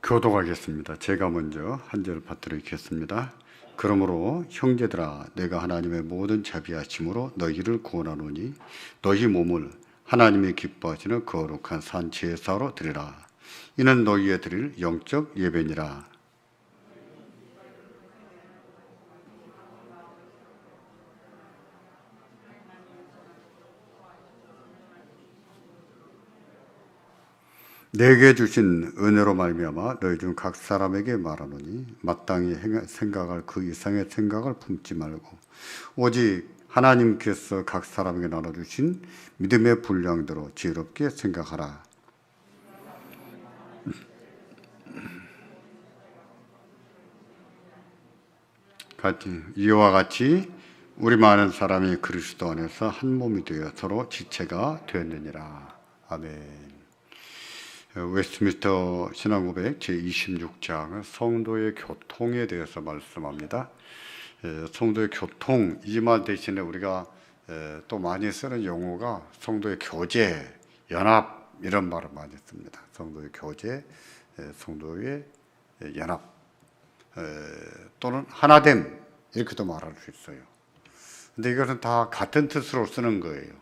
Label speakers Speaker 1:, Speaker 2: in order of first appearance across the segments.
Speaker 1: 교독하겠습니다. 제가 먼저 한 절 받들어 읽겠습니다. 그러므로 형제들아, 내가 하나님의 모든 자비하심으로 너희를 구원하노니 너희 몸을 하나님이 기뻐하시는 거룩한 산 제사로 드리라. 이는 너희의 드릴 영적 예배니라. 내게 주신 은혜로 말미암아 너희 중 각 사람에게 말하노니 마땅히 생각할 그 이상의 생각을 품지 말고 오직 하나님께서 각 사람에게 나눠주신 믿음의 분량대로 지혜롭게 생각하라. 이와 같이 우리 많은 사람이 그리스도 안에서 한 몸이 되어 서로 지체가 되었느니라. 아멘. 웨스트민스터 신앙고백 제26장은 성도의 교통에 대해서 말씀합니다. 성도의 교통, 이 말 대신에 우리가 또 많이 쓰는 용어가 성도의 교제, 연합 이런 말을 많이 씁니다. 성도의 교제, 성도의 연합 또는 하나됨 이렇게도 말할 수 있어요. 근데 이것은 다 같은 뜻으로 쓰는 거예요.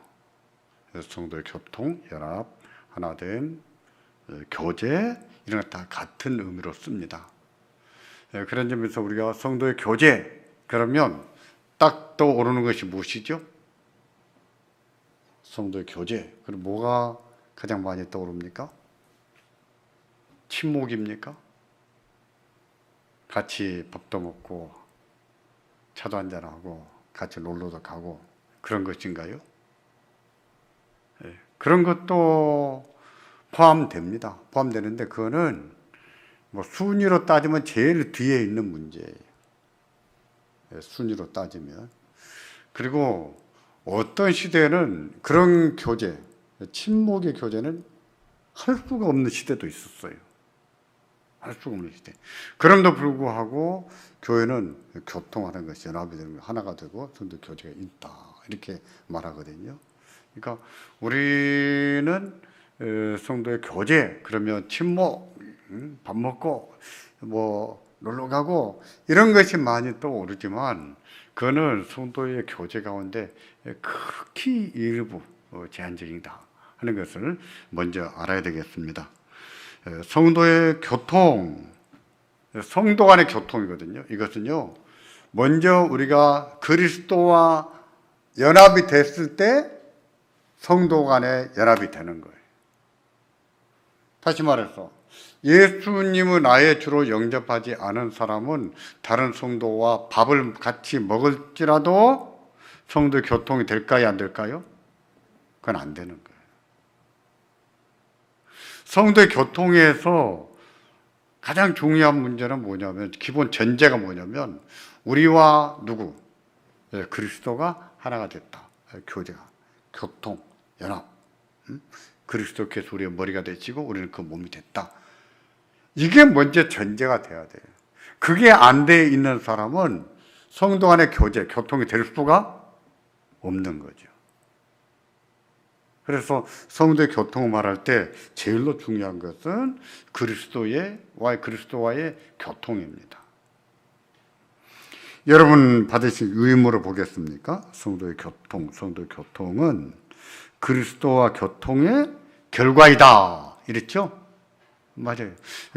Speaker 1: 성도의 교통, 연합, 하나됨, 교제 이런 것 다 같은 의미로 씁니다. 그런 점에서 우리가 성도의 교제 그러면 딱 떠오르는 것이 무엇이죠? 성도의 교제. 그럼 뭐가 가장 많이 떠오릅니까? 친목입니까? 같이 밥도 먹고 차도 한잔하고 같이 놀러도 가고 그런 것인가요? 그런 것도 포함됩니다. 포함되는데 그거는 뭐 순위로 따지면 제일 뒤에 있는 문제예요. 순위로 따지면. 그리고 어떤 시대에는 그런 교제, 친목의 교제는 할 수가 없는 시대도 있었어요. 할 수가 없는 시대. 그럼에도 불구하고 교회는 교통하는 것이 연합이 되는 하나가 되고 성도 교제가 있다 이렇게 말하거든요. 그러니까 우리는 성도의 교제 그러면 친목, 밥 먹고 뭐 놀러 가고 이런 것이 많이 떠오르지만 그거는 성도의 교제 가운데 극히 일부 제한적이다 하는 것을 먼저 알아야 되겠습니다. 성도의 교통, 성도 간의 교통이거든요. 이것은요 먼저 우리가 그리스도와 연합이 됐을 때 성도 간의 연합이 되는 거예요. 다시 말해서 예수님은 아예 주로 영접하지 않은 사람은 다른 성도와 밥을 같이 먹을지라도 성도의 교통이 될까요? 안 될까요? 그건 안 되는 거예요. 성도의 교통에서 가장 중요한 문제는 뭐냐면 기본 전제가 뭐냐면 우리와 누구? 그리스도가 하나가 됐다. 교제가, 교통, 연합. 그리스도께서 우리의 머리가 되시고 우리는 그 몸이 됐다. 이게 먼저 전제가 돼야 돼요. 그게 안 돼 있는 사람은 성도 간의 교제, 교통이 될 수가 없는 거죠. 그래서 성도의 교통을 말할 때 제일로 중요한 것은 그리스도와의 교통입니다. 여러분 받으신 유인물을 보겠습니까? 성도의 교통은 그리스도와 교통의 결과이다. 이랬죠? 맞아요.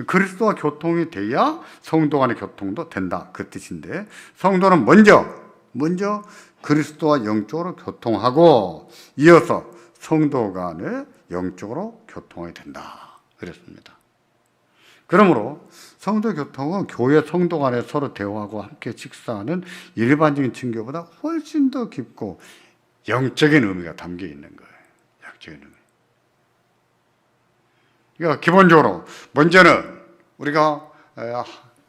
Speaker 1: 그리스도와 교통이 돼야 성도 간의 교통도 된다. 그 뜻인데 성도는 먼저 그리스도와 영적으로 교통하고 이어서 성도 간의 영적으로 교통이 된다. 그랬습니다. 그러므로 성도 교통은 교회 성도 간에 서로 대화하고 함께 식사하는 일반적인 친교보다 훨씬 더 깊고 영적인 의미가 담겨 있는 거예요. 영적인 의미. 그러니까 기본적으로 먼저는 우리가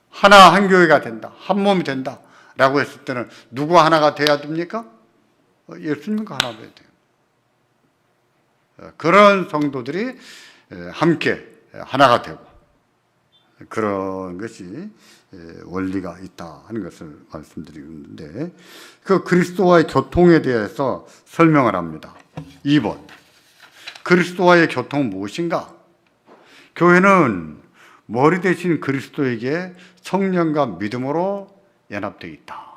Speaker 1: 하나 한 교회가 된다, 한 몸이 된다 라고 했을 때는 누구 하나가 돼야 됩니까? 예수님과 하나 돼야 돼요. 그런 성도들이 함께 하나가 되고 그런 것이 원리가 있다 하는 것을 말씀드리는데 그 그리스도와의 교통에 대해서 설명을 합니다. 2번 그리스도와의 교통은 무엇인가? 교회는 머리 대신 그리스도에게 성령과 믿음으로 연합되어 있다.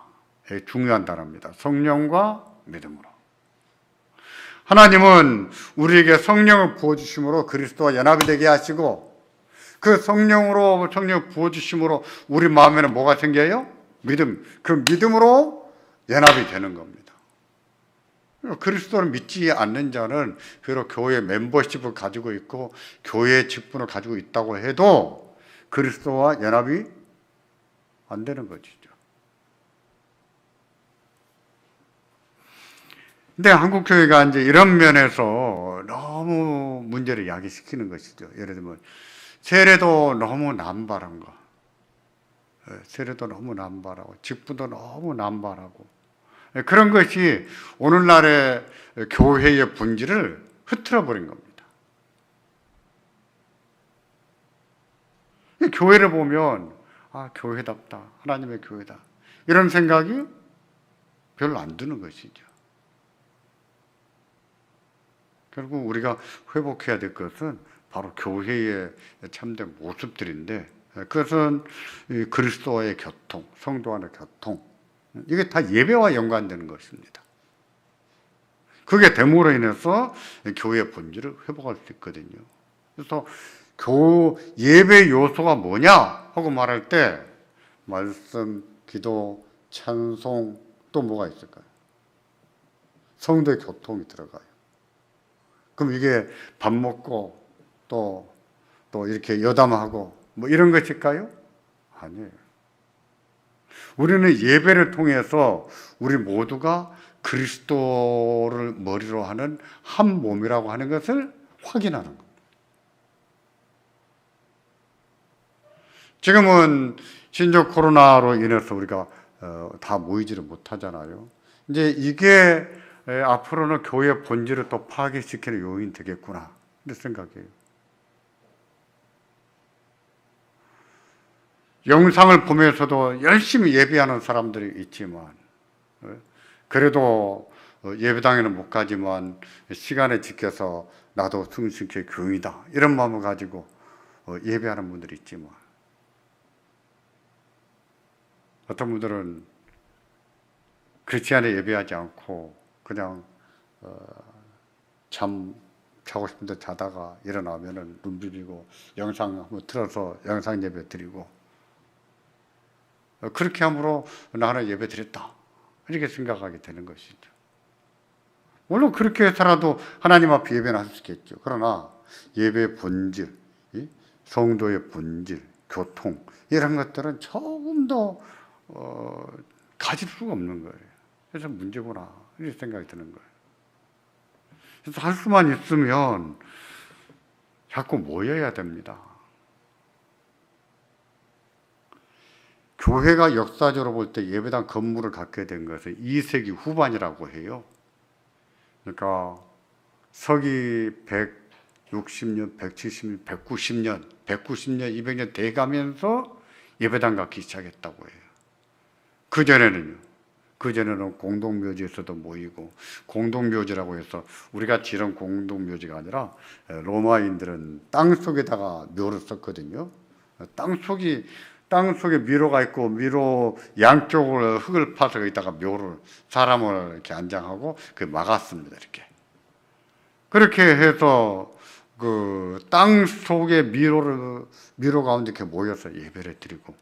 Speaker 1: 중요한 단어입니다. 성령과 믿음으로. 하나님은 우리에게 성령을 부어주심으로 그리스도와 연합이 되게 하시고, 그 성령을 부어주심으로 우리 마음에는 뭐가 생겨요? 믿음. 그 믿음으로 연합이 되는 겁니다. 그리스도를 믿지 않는 자는 비록 교회 멤버십을 가지고 있고 교회 직분을 가지고 있다고 해도 그리스도와 연합이 안 되는 것이죠. 근데 한국교회가 이제 이런 면에서 너무 문제를 야기시키는 것이죠. 예를 들면 세례도 너무 남발한 거, 세례도 너무 남발하고 직분도 너무 남발하고, 그런 것이 오늘날의 교회의 본질을 흐트러 버린 겁니다. 교회를 보면 교회답다, 하나님의 교회다, 이런 생각이 별로 안 드는 것이죠. 결국 우리가 회복해야 될 것은 바로 교회의 참된 모습들인데, 그것은 그리스도와의 교통, 성도 간의 교통, 이게 다 예배와 연관되는 것입니다. 그게 됨으로 인해서 교회의 본질을 회복할 수 있거든요. 그래서 예배 요소가 뭐냐 하고 말할 때 말씀, 기도, 찬송, 또 뭐가 있을까요? 성도의 교통이 들어가요. 그럼 이게 밥 먹고 또 이렇게 여담하고 뭐 이런 것일까요? 아니에요. 우리는 예배를 통해서 우리 모두가 그리스도를 머리로 하는 한 몸이라고 하는 것을 확인하는 겁니다. 지금은 신종 코로나로 인해서 우리가 다 모이지를 못하잖아요. 이제 이게 앞으로는 교회 본질을 또 파괴시키는 요인이 되겠구나, 이런 생각이에요. 영상을 보면서도 열심히 예배하는 사람들이 있지만, 그래도 예배당에는 못 가지만 시간에 지켜서 나도 충실히 교인이다, 이런 마음을 가지고 예배하는 분들이 있지만, 어떤 분들은 크리스찬에 예배하지 않고 그냥 자고 싶은데 자다가 일어나면은 눈 비비고 영상 한번 틀어서 영상 예배 드리고, 그렇게 함으로 나는 예배 드렸다, 이렇게 생각하게 되는 것이죠. 물론 그렇게 해서라도 하나님 앞에 예배는 할 수 있겠죠. 그러나 예배의 본질, 성도의 본질, 교통, 이런 것들은 조금 더 가질 수가 없는 거예요. 그래서 문제구나, 이렇게 생각이 드는 거예요. 그래서 할 수만 있으면 자꾸 모여야 됩니다. 교회가 역사적으로 볼 때 예배당 건물을 갖게 된 것은 2세기 후반이라고 해요. 그러니까 서기 160년, 170년, 190년, 200년 돼가면서 예배당 갖기 시작했다고 해요. 그전에는 공동묘지에서도 모이고, 공동묘지라고 해서 우리가 이런 공동묘지가 아니라 로마인들은 땅 속에다가 묘를 썼거든요. 땅 속에 미로가 있고, 미로 양쪽으로 흙을 파서 거기다가 사람을 이렇게 안장하고 그 막았습니다. 그렇게 해서 그 땅 속에 미로 가운데 이렇게 모여서 예배를 드리고,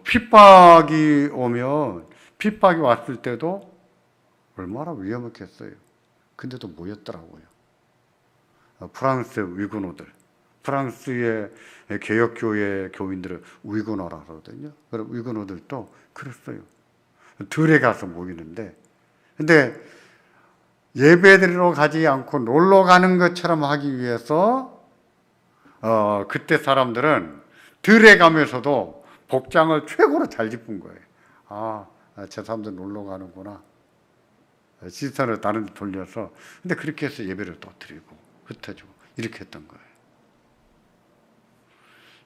Speaker 1: 핍박이 왔을 때도 얼마나 위험했겠어요. 근데도 모였더라고요. 프랑스 위구노들, 프랑스의 개혁교회 교인들을 위구노라 그러거든요. 그럼 위구노들도 그랬어요. 들에 가서 모이는데, 근데 예배드리러 가지 않고 놀러 가는 것처럼 하기 위해서 그때 사람들은 들에 가면서도 복장을 최고로 잘 짚은 거예요. 저 사람들 놀러 가는구나, 시선을 다른 데 돌려서. 근데 그렇게 해서 예배를 또 드리고 흩어지고 이렇게 했던 거예요.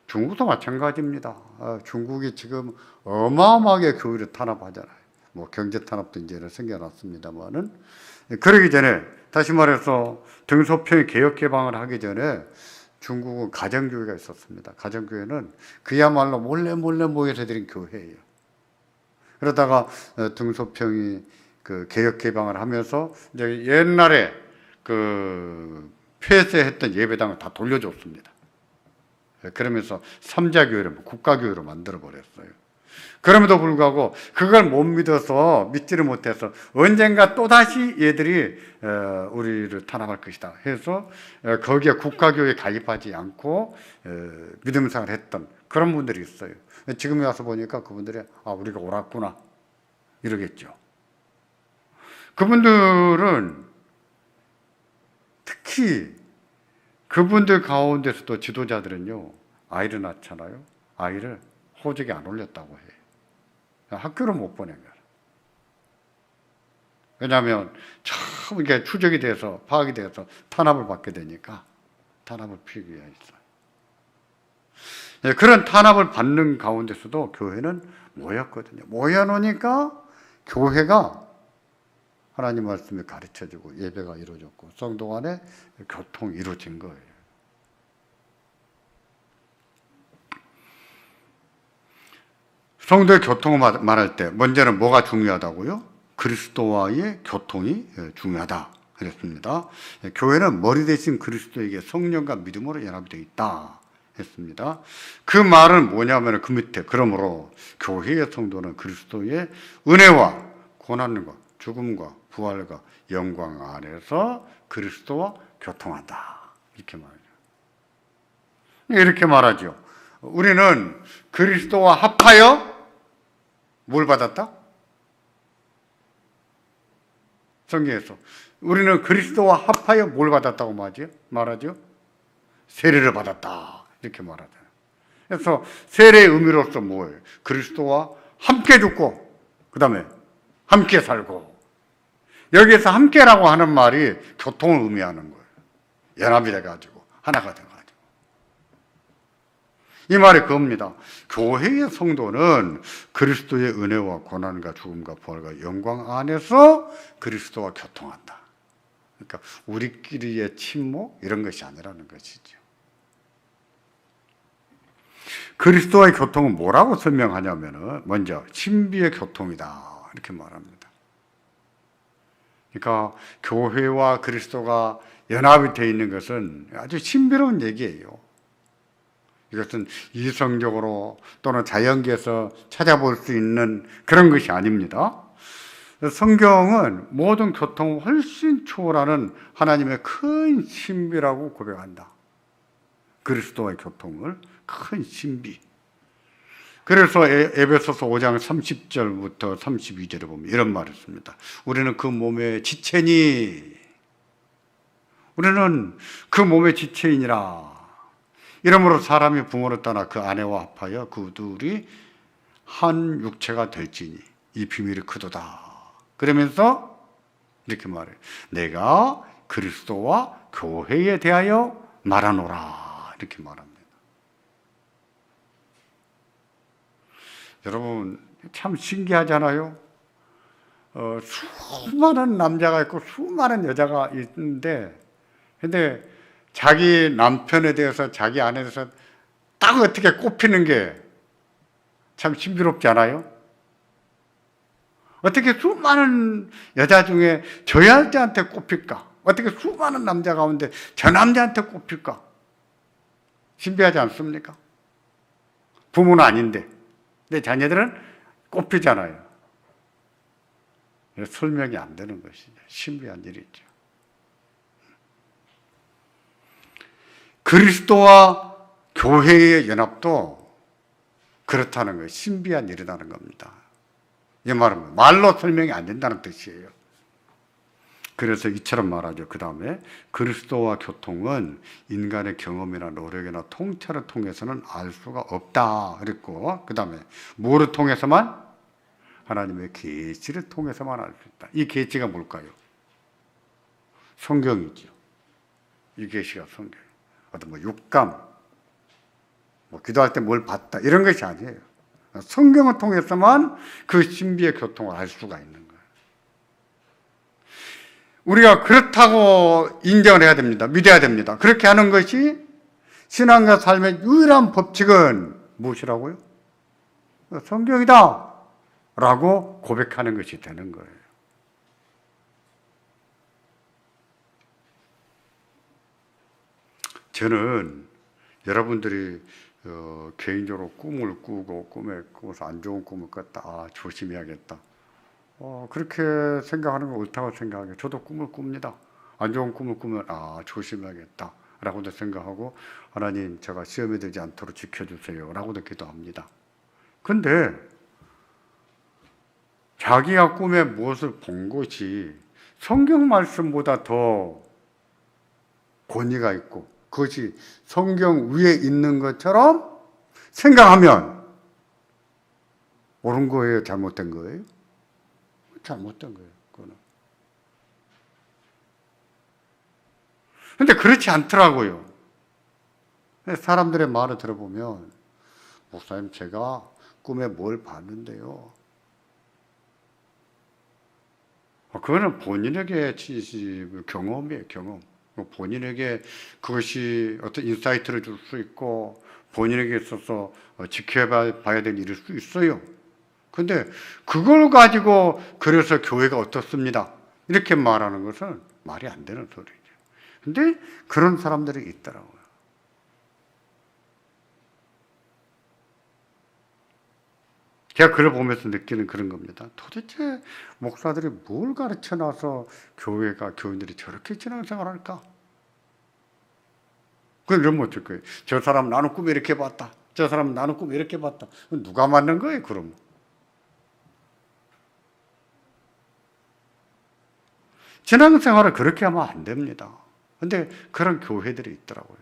Speaker 1: 중국도 마찬가지입니다. 중국이 지금 어마어마하게 교회를 탄압하잖아요. 뭐 경제 탄압도 이제는 생겨났습니다만은, 그러기 전에, 다시 말해서 등소평 개혁 개방을 하기 전에 중국은 가정교회가 있었습니다. 가정교회는 그야말로 몰래 모여서 드린 교회예요. 그러다가 등소평이 그 개혁 개방을 하면서 이제 옛날에 그 폐쇄했던 예배당을 다 돌려줬습니다. 그러면서 삼자교회를 국가교회로 만들어 버렸어요. 그럼에도 불구하고 그걸 못 믿어서 믿지를 못해서 언젠가 또다시 얘들이 우리를 탄압할 것이다 해서 거기에 국가교회에 가입하지 않고 믿음 생활을 했던 그런 분들이 있어요. 지금에 와서 보니까 그분들이 우리가 옳았구나 이러겠죠. 그분들은 특히 그분들 가운데서도 지도자들은요, 아이를 낳잖아요. 아이를 호적에 안 올렸다고 해요. 학교를 못 보낸 거예요. 왜냐하면 처음 이게 추적이 돼서 파악이 돼서 탄압을 받게 되니까 탄압을 피하기 위해 있어요. 그런 탄압을 받는 가운데서도 교회는 모였거든요. 모여놓으니까 교회가 하나님 말씀을 가르쳐주고 예배가 이루어졌고 성도 간에 교통이 이루어진 거예요. 성도의 교통을 말할 때 먼저는 뭐가 중요하다고요? 그리스도와의 교통이 중요하다 그랬습니다. 교회는 머리 대신 그리스도에게 성령과 믿음으로 연합이 되어 있다 했습니다. 그 말은 뭐냐면 그 밑에 그러므로 교회의 성도는 그리스도의 은혜와 고난과 죽음과 부활과 영광 안에서 그리스도와 교통한다 이렇게 말하죠. 이렇게 말하죠. 우리는 그리스도와 합하여 뭘 받았다? 성경에서 우리는 그리스도와 합하여 뭘 받았다고 말하죠? 세례를 받았다 이렇게 말하잖아요. 그래서 세례의 의미로서 뭐예요? 그리스도와 함께 죽고 그 다음에 함께 살고 여기에서 함께라고 하는 말이 교통을 의미하는 거예요. 연합이 돼가지고 하나가 돼가지고 이 말이 그겁니다. 교회의 성도는 그리스도의 은혜와 고난과 죽음과 부활과 영광 안에서 그리스도와 교통한다. 그러니까 우리끼리의 친목 이런 것이 아니라는 것이죠. 그리스도와의 교통은 뭐라고 설명하냐면은 먼저 신비의 교통이다 이렇게 말합니다. 그러니까 교회와 그리스도가 연합이 되어 있는 것은 아주 신비로운 얘기예요. 이것은 이성적으로 또는 자연계에서 찾아볼 수 있는 그런 것이 아닙니다. 성경은 모든 교통을 훨씬 초월하는 하나님의 큰 신비라고 고백한다. 그리스도와의 교통을 큰 신비. 그래서 에베소서 5장 30절부터 32절에 보면 이런 말을 씁니다. 우리는 그 몸의 지체니 우리는 그 몸의 지체이니라. 이러므로 사람이 부모를 떠나 그 아내와 합하여 그 둘이 한 육체가 될지니 이 비밀이 크도다. 그러면서 이렇게 말해요. 내가 그리스도와 교회에 대하여 말하노라. 이렇게 말합니다. 여러분 참 신기하잖아요. 수많은 남자가 있고 수많은 여자가 있는데 근데 자기 남편에 대해서 자기 아내에 대해서 딱 어떻게 꼽히는 게 참 신비롭지 않아요? 어떻게 수많은 여자 중에 저 여자한테 꼽힐까? 어떻게 수많은 남자 가운데 저 남자한테 꼽힐까? 신비하지 않습니까? 부모는 아닌데 내 자녀들은 꼽히잖아요. 설명이 안 되는 것이죠. 신비한 일이죠. 그리스도와 교회의 연합도 그렇다는 거예요. 신비한 일이라는 겁니다. 이 말은 말로 설명이 안 된다는 뜻이에요. 그래서 이처럼 말하죠. 그 다음에 그리스도와 교통은 인간의 경험이나 노력이나 통찰을 통해서는 알 수가 없다 그랬고 그 다음에 뭐를 통해서만? 하나님의 계시를 통해서만 알 수 있다. 이 계시가 뭘까요? 성경이죠. 이 계시가 성경. 어떤 육감, 기도할 때 뭘 봤다 이런 것이 아니에요. 성경을 통해서만 그 신비의 교통을 알 수가 있는 거예요. 우리가 그렇다고 인정을 해야 됩니다. 믿어야 됩니다. 그렇게 하는 것이 신앙과 삶의 유일한 법칙은 무엇이라고요? 성경이다 라고 고백하는 것이 되는 거예요. 저는 여러분들이 개인적으로 꿈을 꾸고 꿈에 꾸면서 안 좋은 꿈을 꿨다. 조심해야겠다. 그렇게 생각하는 건 옳다고 생각해요. 저도 꿈을 꿉니다. 안 좋은 꿈을 꾸면 조심해야겠다 라고도 생각하고, 하나님 제가 시험에 들지 않도록 지켜주세요 라고도 기도합니다. 근데 자기가 꿈에 무엇을 본 것이 성경 말씀보다 더 권위가 있고 그것이 성경 위에 있는 것처럼 생각하면 옳은 거예요? 잘못된 거예요? 잘못된 거예요. 그거는. 근데 그렇지 않더라고요. 사람들의 말을 들어보면, 목사님 제가 꿈에 뭘 봤는데요. 그거는 본인에게 경험이에요, 경험. 본인에게 그것이 어떤 인사이트를 줄 수 있고 본인에게 있어서 지켜봐야 될 일일 수 있어요. 근데 그걸 가지고 그래서 교회가 어떻습니다 이렇게 말하는 것은 말이 안 되는 소리죠. 근데 그런 사람들이 있더라고요. 제가 그걸 보면서 느끼는 그런 겁니다. 도대체 목사들이 뭘 가르쳐 놔서 교인들이 저렇게 신앙생활을 할까? 그러면 어쩔 거예요? 저 사람 나는 꿈에 이렇게 봤다. 저 사람 나는 꿈에 이렇게 봤다. 누가 맞는 거예요, 그럼? 신앙생활을 그렇게 하면 안 됩니다. 근데 그런 교회들이 있더라고요.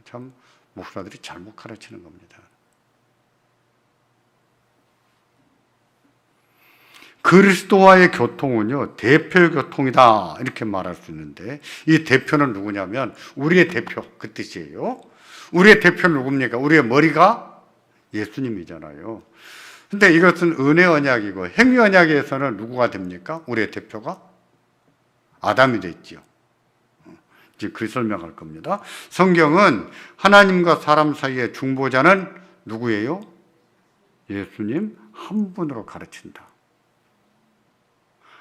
Speaker 1: 참 목사들이 잘못 가르치는 겁니다. 그리스도와의 교통은요, 대표 교통이다 이렇게 말할 수 있는데, 이 대표는 누구냐면 우리의 대표, 그 뜻이에요. 우리의 대표는 누굽니까? 우리의 머리가 예수님이잖아요. 근데 이것은 은혜 언약이고, 행위 언약에서는 누구가 됩니까? 우리의 대표가 아담이 됐죠. 이제 그 설명할 겁니다. 성경은 하나님과 사람 사이의 중보자는 누구예요? 예수님 한 분으로 가르친다.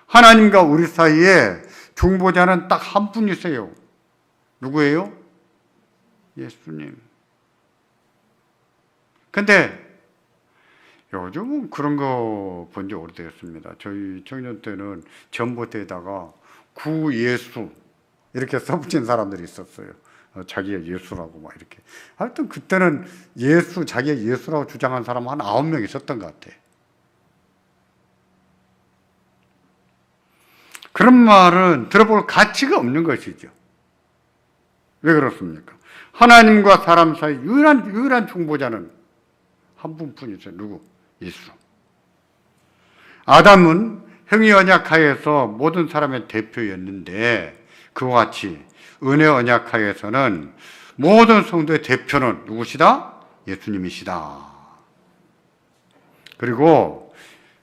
Speaker 1: 하나님과 우리 사이에 중보자는 딱 한 분이세요. 누구예요? 예수님. 근데 요즘은 그런 거 본 지 오래되었습니다. 저희 청년 때는 전봇대에다가 구예수 이렇게 써붙인 사람들이 있었어요. 자기가 예수라고 막 이렇게. 하여튼 그때는 자기가 예수라고 주장한 사람 한 9명 있었던 것 같아요. 그런 말은 들어볼 가치가 없는 것이죠. 왜 그렇습니까? 하나님과 사람 사이 유일한 중보자는 한 분뿐이세요. 누구? 예수. 아담은 행위 언약 하에서 모든 사람의 대표였는데, 그와 같이 은혜 언약 하에서는 모든 성도의 대표는 누구시다? 예수님이시다. 그리고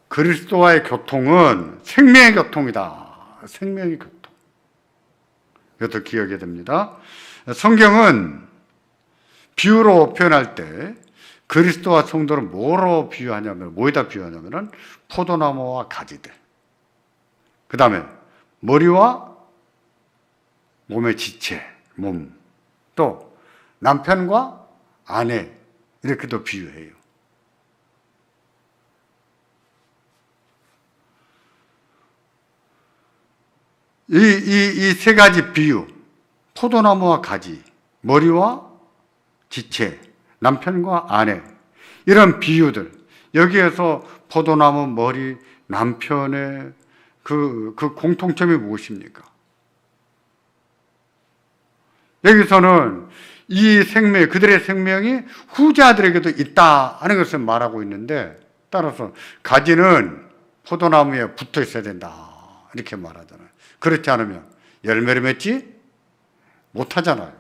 Speaker 1: 그리스도와의 교통은 생명의 교통이다. 생명의 교통. 이것도 기억해야 됩니다. 성경은 비유로 표현할 때 그리스도와 성도를 뭐로 비유하냐면, 뭐에다 비유하냐면은 포도나무와 가지들. 그 다음에 머리와 몸의 지체, 몸. 또 남편과 아내. 이렇게도 비유해요. 이 세 가지 비유, 포도나무와 가지, 머리와 지체, 남편과 아내, 이런 비유들, 여기에서 포도나무, 머리, 남편의 그 공통점이 무엇입니까? 여기서는 그들의 생명이 후자들에게도 있다 하는 것을 말하고 있는데, 따라서 가지는 포도나무에 붙어 있어야 된다 이렇게 말하잖아요. 그렇지 않으면 열매를 맺지 못하잖아요.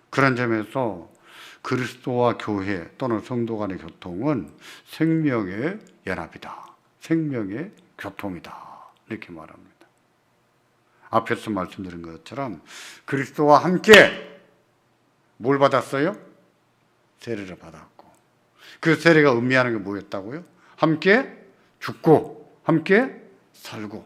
Speaker 1: 그런 점에서 그리스도와 교회 또는 성도 간의 교통은 생명의 연합이다. 생명의 교통이다. 이렇게 말합니다. 앞에서 말씀드린 것처럼 그리스도와 함께 뭘 받았어요? 세례를 받았고, 그 세례가 의미하는 게 뭐였다고요? 함께 죽고 함께 살고.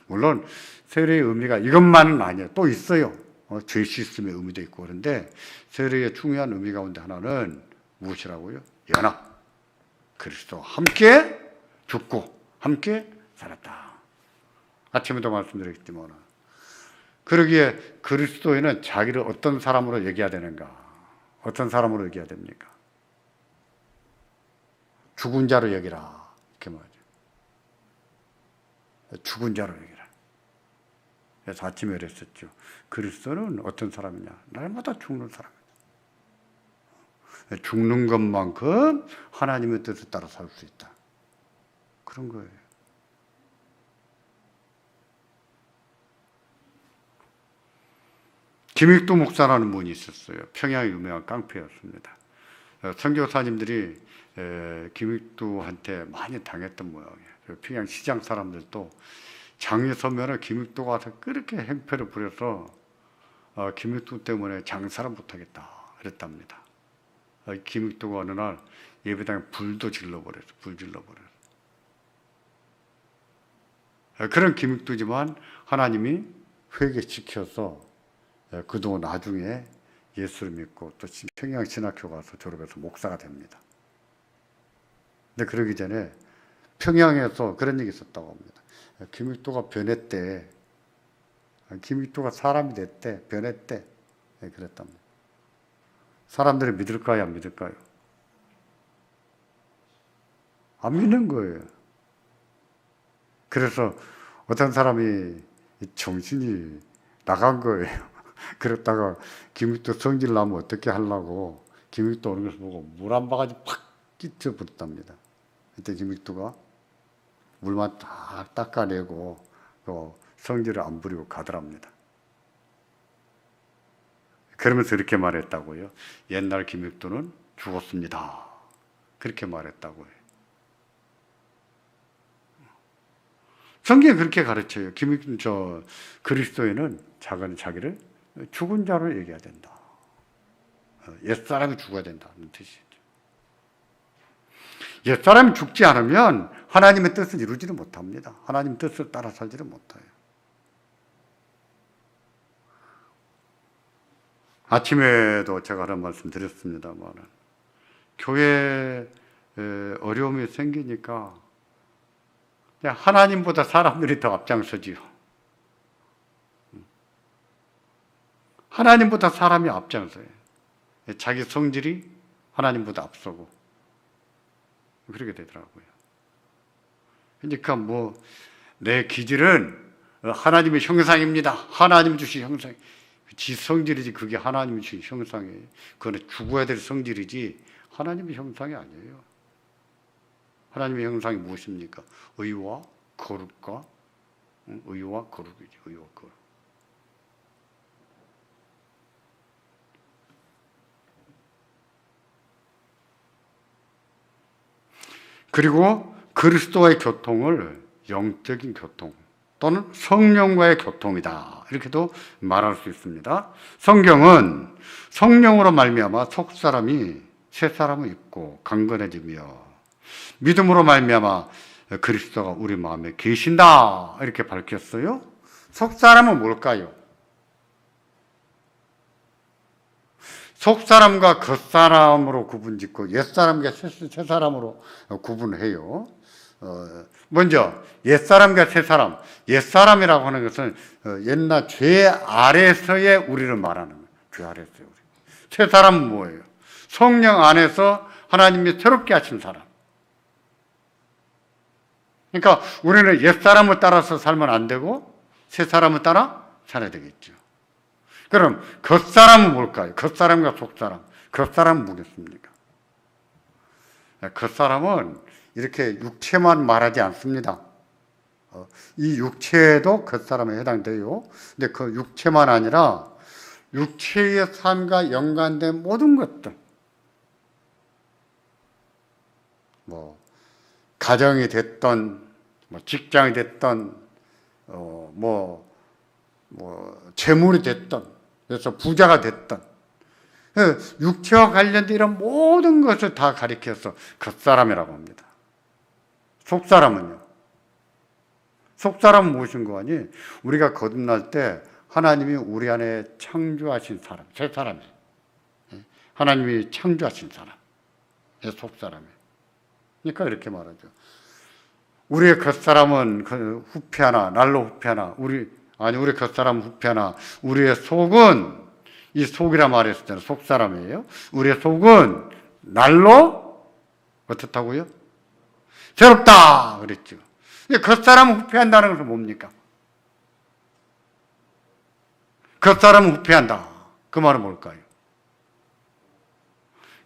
Speaker 1: 물론 세례의 의미가 이것만은 아니에요. 또 있어요. 죄 씻음의 의미도 있고. 그런데 세례의 중요한 의미 가운데 하나는 무엇이라고요? 연합. 그리스도와 함께 죽고 함께 살았다. 아침에도 말씀드렸지만, 그러기에 그리스도인은 자기를 어떤 사람으로 얘기해야 되는가? 어떤 사람으로 얘기해야 됩니까? 죽은 자로 여기라, 이렇게 말이죠. 죽은 자로 여기라. 그래서 아침에 그랬었죠. 그리스도는 어떤 사람이냐? 날마다 죽는 사람이다. 죽는 것만큼 하나님의 뜻을 따라 살 수 있다. 그런 거예요. 김익도 목사라는 분이 있었어요. 평양의 유명한 깡패였습니다. 선교사님들이 김익도한테 많이 당했던 모양이에요. 평양 시장 사람들도 장에 서면은 김익도가 와서 그렇게 행패를 부려서 김익도 때문에 장사를 못하겠다 그랬답니다. 김익도가 어느 날 예배당에 불도 질러버렸어. 불 질러버렸어. 그런 김익도지만 하나님이 회개시켜서 그도 나중에 예수를 믿고 또 평양 신학교 가서 졸업해서 목사가 됩니다. 근데 그러기 전에 평양에서 그런 얘기 있었다고 합니다. 김익도가 변했대. 김익도가 사람이 됐대. 변했대. 그랬답니다. 사람들이 믿을까요? 안 믿을까요? 안 믿는 거예요. 그래서 어떤 사람이 정신이 나간 거예요. 그랬다가 김익도 성질 나면 어떻게 하려고 김익도 오는 것을 보고 물 한 바가지 팍 끼쳐버렸답니다. 그때 김익도가 물만 딱 닦아내고 성질을 안 부리고 가더랍니다. 그러면서 이렇게 말했다고요. 옛날 김익도는 죽었습니다. 그렇게 말했다고요. 성경이 그렇게 가르쳐요. 그리스도인은 자기를 죽은 자로 얘기해야 된다. 옛사람이 죽어야 된다는 뜻이죠. 옛사람이 죽지 않으면 하나님의 뜻을 이루지를 못합니다. 하나님의 뜻을 따라 살지를 못해요. 아침에도 제가 하는 말씀 드렸습니다만, 교회에 어려움이 생기니까 하나님보다 사람들이 더 앞장서지요. 하나님보다 사람이 앞장서요. 자기 성질이 하나님보다 앞서고 그렇게 되더라고요. 그러니까 내 기질은 하나님의 형상입니다. 하나님 주신 형상. 지 성질이지 그게 하나님이 주신 형상이에요. 그건 죽어야 될 성질이지 하나님의 형상이 아니에요. 하나님의 형상이 무엇입니까? 의와 거룩과 의와 거룩이죠. 의와 거룩. 그리고 그리스도와의 교통을 영적인 교통 또는 성령과의 교통이다. 이렇게도 말할 수 있습니다. 성경은 성령으로 말미암아 속사람이 새사람을 입고 강건해지며 믿음으로 말미암아 그리스도가 우리 마음에 계신다. 이렇게 밝혔어요. 속사람은 뭘까요? 속사람과 겉사람으로 구분짓고 옛사람과 새사람으로 구분해요. 먼저 옛사람과 새사람. 옛사람이라고 하는 것은 옛날 죄 아래서의 우리를 말하는 거예요. 죄 아래서의 우리. 새사람은 뭐예요? 성령 안에서 하나님이 새롭게 하신 사람. 그러니까 우리는 옛사람을 따라서 살면 안 되고 새사람을 따라 살아야 되겠죠. 그럼 겉사람은 뭘까요? 겉사람과 속사람. 겉사람은 뭐겠습니까? 겉사람은 이렇게 육체만 말하지 않습니다. 이 육체도 겉사람에 해당돼요. 근데 그 육체만 아니라 육체의 삶과 연관된 모든 것들. 가정이 됐던, 직장이 됐던, 재물이 됐던, 그래서 부자가 됐던, 육체와 관련된 이런 모든 것을 다 가리켜서 겉사람이라고 합니다. 속사람은요? 속사람은 무엇인 거 아니? 우리가 거듭날 때 하나님이 우리 안에 창조하신 사람, 새 사람이에요. 하나님이 창조하신 사람, 속사람이에요. 그러니까 이렇게 말하죠. 우리의 겉사람은 후패하나, 날로 후패하나, 우리 겉사람은 후패하나, 우리의 속은, 이 속이라 말했을 때는 속사람이에요. 우리의 속은 날로, 어떻다고요? 새롭다! 그랬죠. 겉사람은 후패한다는 것은 뭡니까? 겉사람은 후패한다. 그 말은 뭘까요?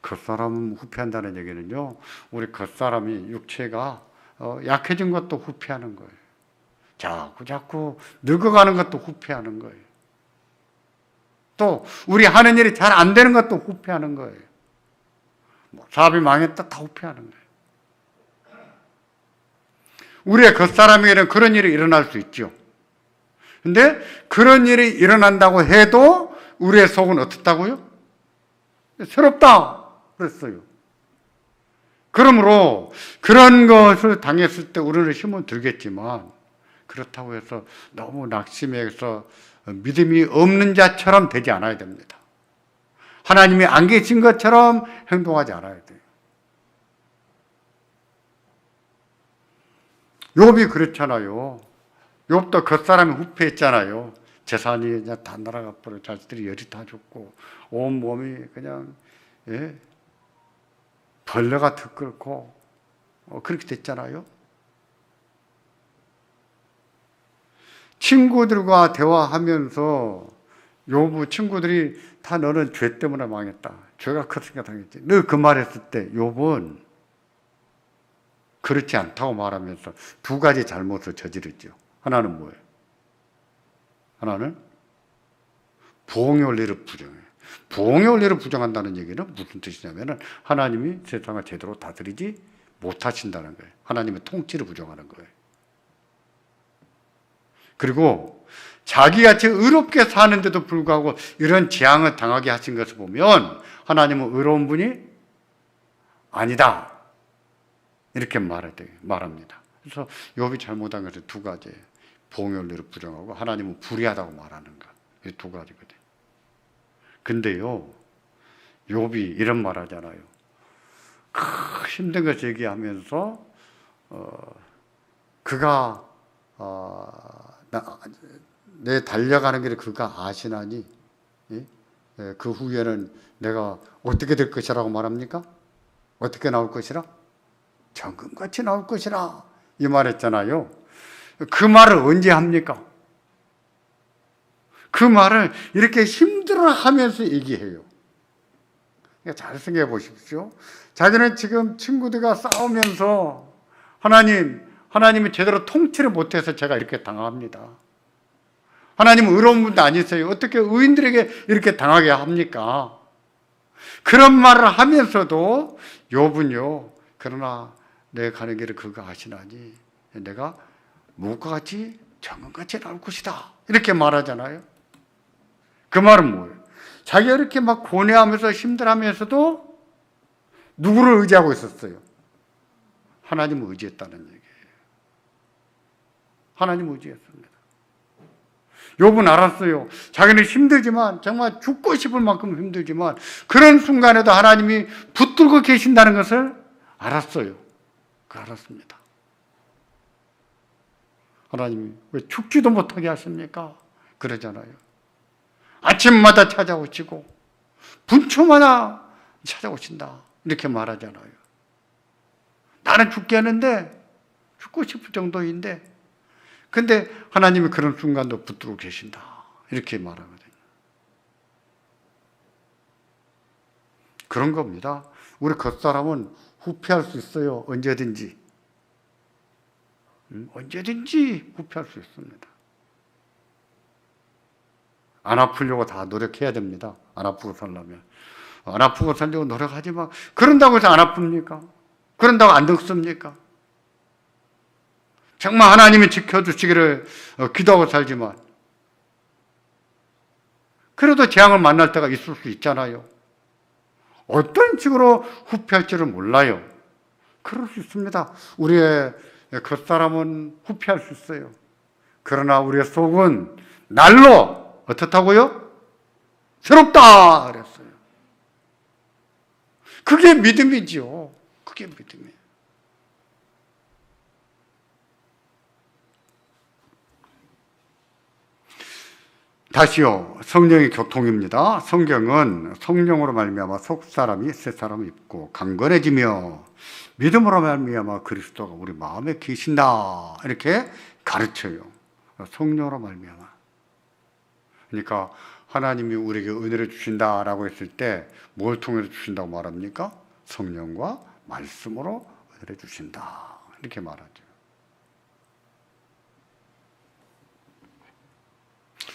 Speaker 1: 겉사람은 후패한다는 얘기는요, 우리 겉사람이 육체가 약해진 것도 후패하는 거예요. 자꾸 늙어가는 것도 후패하는 거예요. 또 우리 하는 일이 잘 안 되는 것도 후패하는 거예요. 사업이 망했다 다 후패하는 거예요. 우리의 겉사람에게는 그런 일이 일어날 수 있죠. 근데 그런 일이 일어난다고 해도 우리의 속은 어떻다고요? 새롭다 그랬어요. 그러므로 그런 것을 당했을 때 우리는 힘은 들겠지만 그렇다고 해서 너무 낙심해서 믿음이 없는 자처럼 되지 않아야 됩니다. 하나님이 안 계신 것처럼 행동하지 않아야 돼요. 욥이 그렇잖아요. 욥도 겉사람이 후패했잖아요. 재산이 그냥 다 날아가 버려. 자식들이 열이 다 죽고 온 몸이 그냥 벌레가 득끓고 그렇게 됐잖아요. 친구들과 대화하면서 욥의 친구들이 다 너는 죄 때문에 망했다. 죄가 컸으니까 당했지. 너 그 말했을 때 욥은 그렇지 않다고 말하면서 두 가지 잘못을 저지르죠. 하나는 뭐예요? 하나는 부흥의 원리를 부정해요. 부흥의 원리를 부정한다는 얘기는 무슨 뜻이냐면 하나님이 세상을 제대로 다스리지 못하신다는 거예요. 하나님의 통치를 부정하는 거예요. 그리고 자기같이 의롭게 사는데도 불구하고 이런 재앙을 당하게 하신 것을 보면 하나님은 의로운 분이 아니다. 이렇게 말합니다. 그래서 욥이 잘못한 것은 두 가지예요. 부흥의 원리를 부정하고 하나님은 불의하다고 말하는 것. 이 두 가지거든요. 근데요, 욥이 이런 말 하잖아요. 힘든 것 얘기하면서 그가 내 달려가는 길을 그가 아시나니 그 후에는 내가 어떻게 될 것이라고 말합니까? 어떻게 나올 것이라? 정금같이 나올 것이라 이 말했잖아요. 그 말을 언제 합니까? 그 말을 이렇게 힘들어하면서 얘기해요. 잘 생각해 보십시오. 자기는 지금 친구들과 싸우면서 하나님이 제대로 통치를 못해서 제가 이렇게 당합니다. 하나님은 의로운 분도 아니세요. 어떻게 의인들에게 이렇게 당하게 합니까? 그런 말을 하면서도 욥은요, 그러나 내 가는 길을 그가 아시나니 내가 무엇과 같이 정금같이 나올 것이다. 이렇게 말하잖아요. 그 말은 뭐예요? 자기가 이렇게 막 고뇌하면서 힘들어하면서도 누구를 의지하고 있었어요? 하나님을 의지했다는 얘기예요. 하나님을 의지했습니다. 욥은 알았어요. 자기는 힘들지만 정말 죽고 싶을 만큼 힘들지만 그런 순간에도 하나님이 붙들고 계신다는 것을 알았어요. 알았습니다. 하나님이 왜 죽지도 못하게 하십니까? 그러잖아요. 아침마다 찾아오시고 분초마다 찾아오신다. 이렇게 말하잖아요. 나는 죽겠는데 죽고 싶을 정도인데 근데 하나님이 그런 순간도 붙들고 계신다. 이렇게 말하거든요. 그런 겁니다. 우리 겉사람은 후패할 수 있어요. 언제든지. 언제든지 후패할 수 있습니다. 안 아프려고 다 노력해야 됩니다. 안 아프고 살려면. 안 아프고 살려고 노력하지 마. 그런다고 해서 안 아픕니까? 그런다고 안 늙습니까? 정말 하나님이 지켜주시기를 기도하고 살지만 그래도 재앙을 만날 때가 있을 수 있잖아요. 어떤 식으로 후패할지를 몰라요. 그럴 수 있습니다. 우리의 겉사람은 후패할 수 있어요. 그러나 우리의 속은 날로 어떻다고요? 새롭다 그랬어요. 그게 믿음이지요. 그게 믿음이에요. 다시요. 성령의 교통입니다. 성경은 성령으로 말미암아 속사람이 새사람이 있고 강건해지며 믿음으로 말미암아 그리스도가 우리 마음에 계신다 이렇게 가르쳐요. 성령으로 말미암아. 그러니까 하나님이 우리에게 은혜를 주신다라고 했을 때 뭘 통해서 주신다고 말합니까? 성령과 말씀으로 은혜를 주신다 이렇게 말하죠.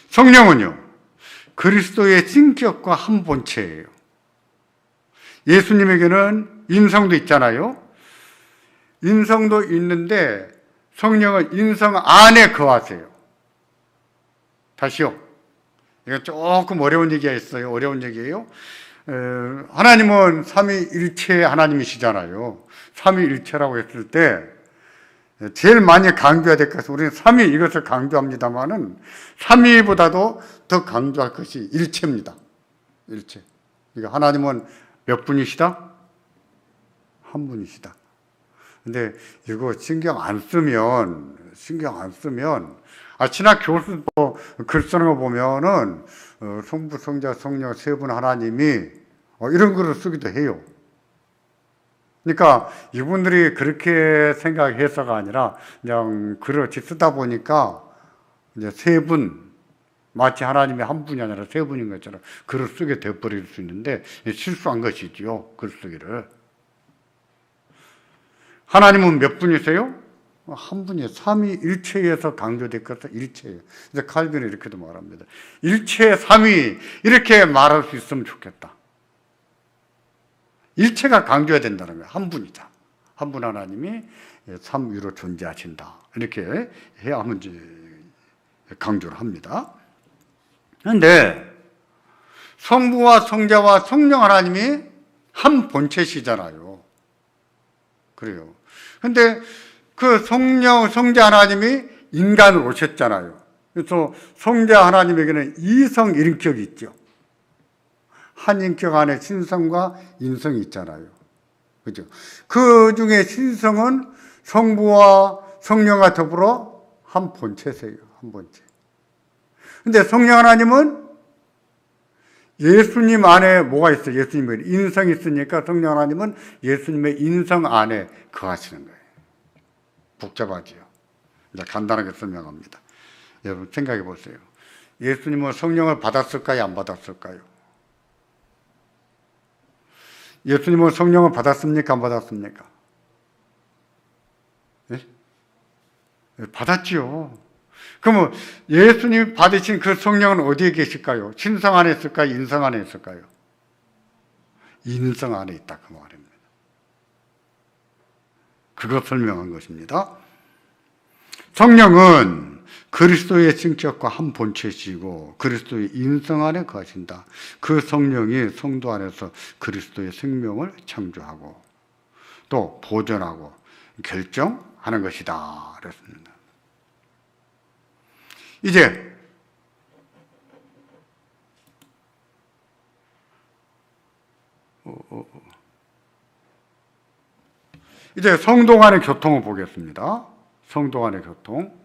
Speaker 1: 성령은요, 그리스도의 신격과 한 본체예요. 예수님에게는 인성도 있잖아요. 인성도 있는데 성령은 인성 안에 거하세요. 다시요. 이거 조금 어려운 얘기가 있어요. 어려운 얘기예요. 하나님은 삼위일체의 하나님이시잖아요. 삼위일체라고 했을 때 제일 많이 강조해야 될 것은 우리는 삼위 이것을 강조합니다만은 삼위보다도 더 강조할 것이 일체입니다. 일체. 그러니까 하나님은 몇 분이시다? 한 분이시다. 근데 이거 신경 안 쓰면 신학 교수도 글 쓰는 거 보면은 성부, 성자, 성령 세 분 하나님이 이런 글을 쓰기도 해요. 그러니까 이분들이 그렇게 생각해서가 아니라 그냥 글을 쓰다 보니까 이제 세 분, 마치 하나님이 한 분이 아니라 세 분인 것처럼 글을 쓰게 돼버릴 수 있는데 실수한 것이지요. 글쓰기를. 하나님은 몇 분이세요? 한 분이에요. 삼위일체에서 강조될 것은 일체예요. 이제 칼빈은 이렇게도 말합니다. 일체 삼위 이렇게 말할 수 있으면 좋겠다. 일체가 강조해야 된다는 거예요. 한 분이다. 한 분 하나님이 삼위로 존재하신다. 이렇게 해야 하면 이제 강조를 합니다. 그런데 성부와 성자와 성령 하나님이 한 본체시잖아요. 그래요. 근데 그 성령, 성자 하나님이 인간으로 오셨잖아요. 그래서 성자 하나님에게는 이성 인격이 있죠. 한 인격 안에 신성과 인성이 있잖아요. 그죠? 그 중에 신성은 성부와 성령과 더불어 한 본체세요. 한 본체. 근데 성령 하나님은 예수님 안에 뭐가 있어요? 예수님의 인성이 있으니까 성령 하나님은 예수님의 인성 안에 거하시는 거예요. 복잡하지요. 이제 간단하게 설명합니다. 여러분 생각해 보세요. 예수님은 성령을 받았을까요? 안 받았을까요? 예수님은 성령을 받았습니까? 안 받았습니까? 네? 받았지요. 그러면 예수님이 받으신 그 성령은 어디에 계실까요? 신성 안에 있을까요? 인성 안에 있을까요? 인성 안에 있다 그 말입니다. 그거 설명한 것입니다. 성령은 그리스도의 성격과 한 본체시고 그리스도의 인성 안에 거하신다. 그 성령이 성도 안에서 그리스도의 생명을 창조하고 또 보존하고 결정하는 것이다. 그랬습니다. 이제 성도 간의 교통을 보겠습니다. 성도 간의 교통.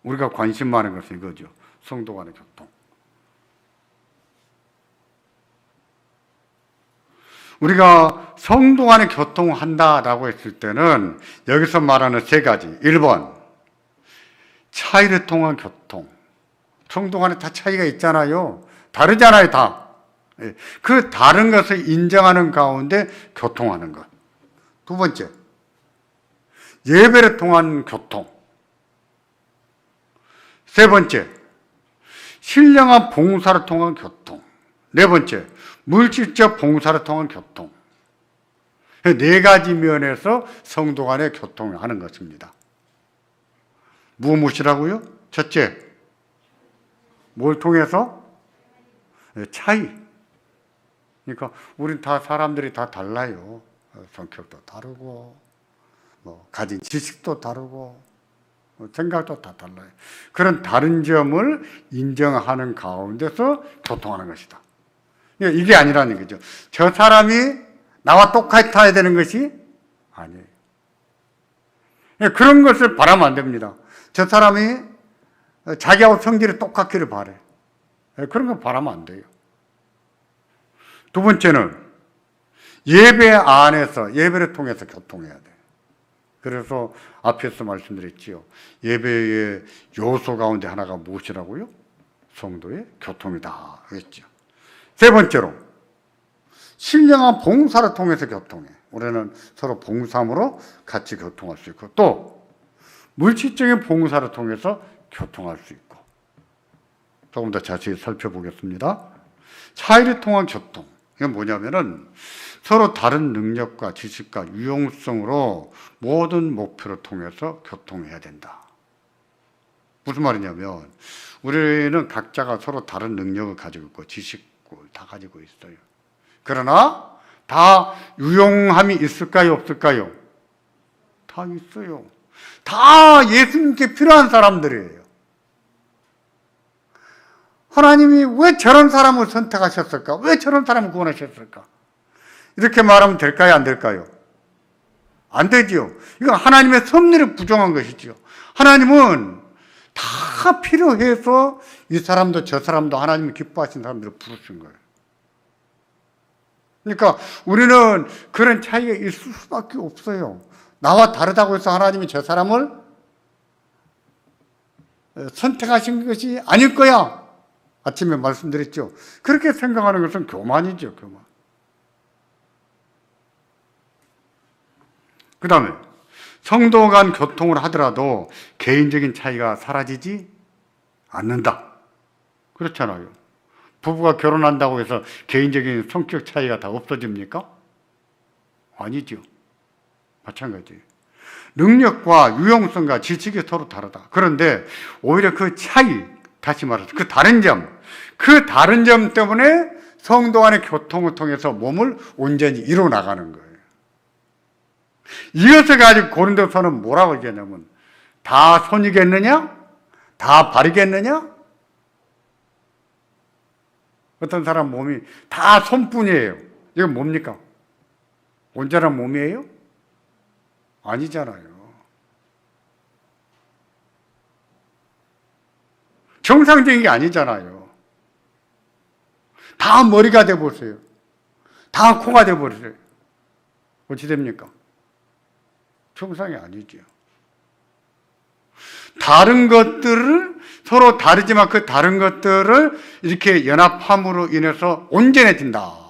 Speaker 1: 우리가 관심 많은 것은 이거죠. 성도 간의 교통. 우리가 성도 간의 교통을 한다라고 했을 때는 여기서 말하는 세 가지. 1번, 차이를 통한 교통. 성도 간에 다 차이가 있잖아요. 다르잖아요, 다. 그 다른 것을 인정하는 가운데 교통하는 것. 두 번째, 예배를 통한 교통. 세 번째, 신령한 봉사를 통한 교통. 네 번째, 물질적 봉사를 통한 교통. 네 가지 면에서 성도 간의 교통을 하는 것입니다. 무엇이라고요? 첫째, 뭘 통해서? 차이. 그러니까 우린 다 사람들이 다 달라요. 성격도 다르고 뭐 가진 지식도 다르고 생각도 다 달라요. 그런 다른 점을 인정하는 가운데서 교통하는 것이다. 이게 아니라는 거죠. 저 사람이 나와 똑같아야 되는 것이 아니에요. 그런 것을 바라면 안 됩니다. 저 사람이 자기하고 성질이 똑같기를 바래. 그런 거 바라면 안 돼요. 두 번째는 예배 안에서, 예배를 통해서 교통해야 돼요. 그래서 앞에서 말씀드렸지요. 예배의 요소 가운데 하나가 무엇이라고요? 성도의 교통이다 했죠. 세 번째로 신령한 봉사를 통해서 교통해. 우리는 서로 봉사함으로 같이 교통할 수 있고, 또 물질적인 봉사를 통해서 교통할 수 있고. 조금 더 자세히 살펴보겠습니다. 차이를 통한 교통. 이건 뭐냐면은 서로 다른 능력과 지식과 유용성으로 모든 목표를 통해서 교통해야 된다. 무슨 말이냐면 우리는 각자가 서로 다른 능력을 가지고 있고 지식을 다 가지고 있어요. 그러나 다 유용함이 있을까요? 없을까요? 다 있어요. 다 예수님께 필요한 사람들이에요. 하나님이 왜 저런 사람을 선택하셨을까? 왜 저런 사람을 구원하셨을까? 이렇게 말하면 될까요? 안 될까요? 안 되지요. 이건 하나님의 섭리를 부정한 것이지요. 하나님은 다 필요해서 이 사람도 저 사람도 하나님이 기뻐하신 사람들을 부르신 거예요. 그러니까 우리는 그런 차이가 있을 수밖에 없어요. 나와 다르다고 해서 하나님이 저 사람을 선택하신 것이 아닐 거야. 아침에 말씀드렸죠. 그렇게 생각하는 것은 교만이죠, 교만. 그 다음에 성도 간 교통을 하더라도 개인적인 차이가 사라지지 않는다. 그렇잖아요. 부부가 결혼한다고 해서 개인적인 성격 차이가 다 없어집니까? 아니죠. 마찬가지예요. 능력과 유용성과 지식이 서로 다르다. 그런데 오히려 그 차이, 다시 말해서 그 다른 점 때문에 성도 간의 교통을 통해서 몸을 온전히 이루어 나가는 거예요. 이것을 가지고 고린도서는 뭐라고 얘기하냐면 다 손이겠느냐? 다 발이겠느냐? 어떤 사람 몸이 다 손뿐이에요. 이건 뭡니까? 온전한 몸이에요? 아니잖아요. 정상적인 게 아니잖아요. 다 머리가 돼보세요. 다 코가 돼버리세요. 어찌 됩니까? 정상이 아니죠. 다른 것들을 서로 다르지만 그 다른 것들을 이렇게 연합함으로 인해서 온전해진다.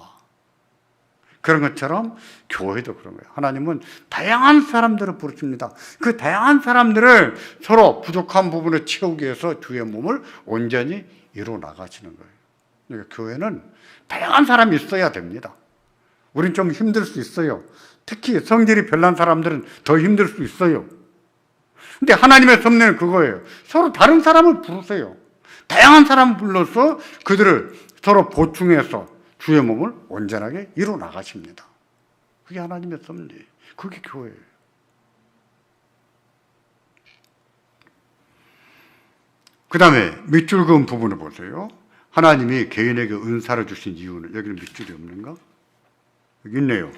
Speaker 1: 그런 것처럼 교회도 그런 거예요. 하나님은 다양한 사람들을 부르십니다. 그 다양한 사람들을 서로 부족한 부분을 채우기 위해서 주의 몸을 온전히 이루어 나가시는 거예요. 그러니까 교회는 다양한 사람이 있어야 됩니다. 우린 좀 힘들 수 있어요. 특히 성질이 별난 사람들은 더 힘들 수 있어요. 근데 하나님의 섭리는 그거예요. 서로 다른 사람을 부르세요. 다양한 사람을 불러서 그들을 서로 보충해서 주의 몸을 온전하게 이루어 나가십니다. 그게 하나님의 섭리예요. 그게 교회예요. 그 다음에 밑줄 그은 부분을 보세요. 하나님이 개인에게 은사를 주신 이유는, 여기는 밑줄이 없는가? 여기 있네요.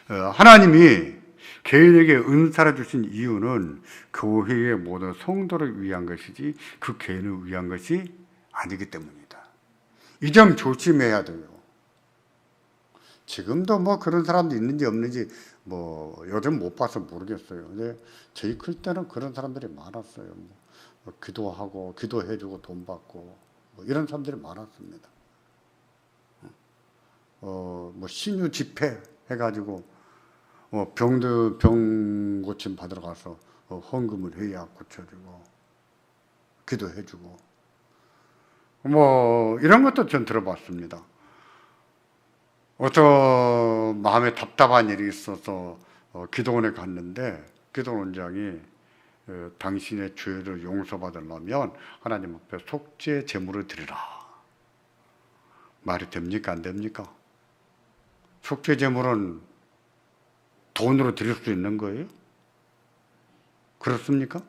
Speaker 1: 하나님이 개인에게 은사를 주신 이유는 교회의 모든 성도를 위한 것이지 그 개인을 위한 것이 아니기 때문이다. 이 점 조심해야 돼요. 지금도 뭐 그런 사람도 있는지 없는지 뭐 요즘 못 봐서 모르겠어요. 근데 저희 클 때는 그런 사람들이 많았어요. 뭐 기도하고 기도해주고 돈 받고 뭐 이런 사람들이 많았습니다. 뭐 신유 집회 해가지고 병 고침 받으러 가서 헌금을 해야 고쳐주고 기도해주고 뭐 이런 것도 전 들어봤습니다. 어떤 마음에 답답한 일이 있어서 기도원에 갔는데 기도원장이 당신의 죄를 용서받으려면 하나님 앞에 속죄 제물을 드리라. 말이 됩니까? 안 됩니까? 속죄 제물은 돈으로 드릴 수 있는 거예요? 그렇습니까?